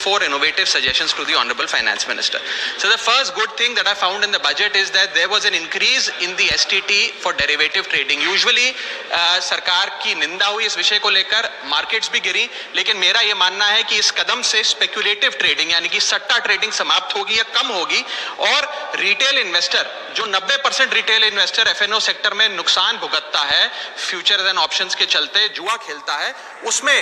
Four innovative suggestions to the Honorable Finance Minister. So the first good thing that I found in the budget is that there was an increase in the STT for derivative trading. Usually सरकार की निंदा हुई इस विषय को लेकर, markets भी गिरी, लेकिन मेरा ये मानना है कि इस कदम से स्पेक्युलेटिव ट्रेडिंग यानी कि सट्टा ट्रेडिंग समाप्त होगी या कम होगी और रिटेल इन्वेस्टर जो 90% रिटेल इन्वेस्टर एफएनओ सेक्टर में नुकसान भुगतता है फ्यूचर्स एंड ऑप्शंस के चलते, जुआ खेलता है, उसमें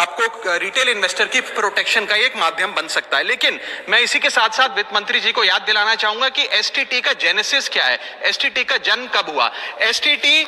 आपको रिटेल इन्वेस्टर की प्रोटेक्शन का एक माध्यम बन सकता है। लेकिन मैं इसी के साथ साथ वित्त मंत्री जी को याद दिलाना चाहूंगा कि एसटीटी का जेनेसिस क्या है, एसटीटी का जन्म कब हुआ। एसटीटी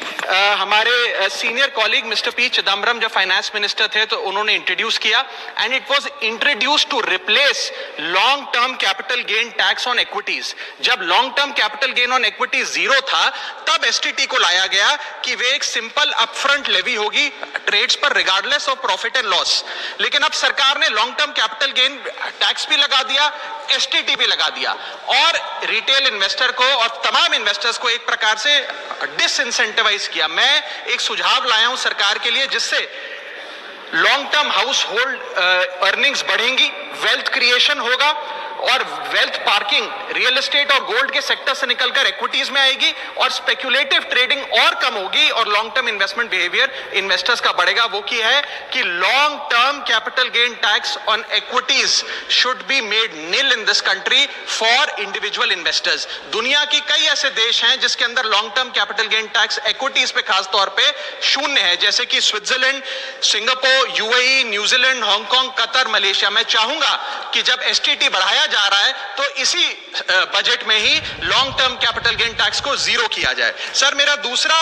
हमारे senior colleague mister P Chidambaram जब फाइनेंस मिनिस्टर थे तो उन्होंने इंट्रोड्यूस किया and it was introduce to replace long term capital gain tax on equities. जब long term capital gain on equities zero था तब एसटीटी को लाया गया कि वे एक सिंपल अपफ्रंट लेवी होगी ट्रेड्स पर regardless of profit and loss. लेकिन अब सरकार ने long term capital gain tax भी लगा दिया, एसटीटी भी लगा दिया और रिटेल इन्वेस्टर को और तमाम इन्वेस्टर्स को एक प्रकार से डिसइंसेंटिवाइज किया। मैं एक सुझाव लाया हूं सरकार के लिए जिससे long term house hold earnings बढ़ेंगी, वेल्थ क्रिएशन होगा और वेल्थ पार्किंग रियल एस्टेट और गोल्ड के सेक्टर से निकलकर इक्विटीज में आएगी और स्पेक्युलेटिव ट्रेडिंग और कम होगी और long term investment behaviour investors का बढ़ेगा। वो की है कि long term capital gain tax on equities should be made nil in this country for individual investors. दुनिया की कई ऐसे देश हैं जिसके अंदर long term capital gain tax equities पे खास तौर पे शून्य है, जैसे कि Switzerland, Singapore, UAE, New Zealand, Hong Kong, Qatar, Malaysia. मैं चाहूंगा कि जब एसटीटी बढ़ाया जा रहा है तो इसी बजट में ही long term capital gain tax को जीरो किया जाए। सर मेरा दूसरा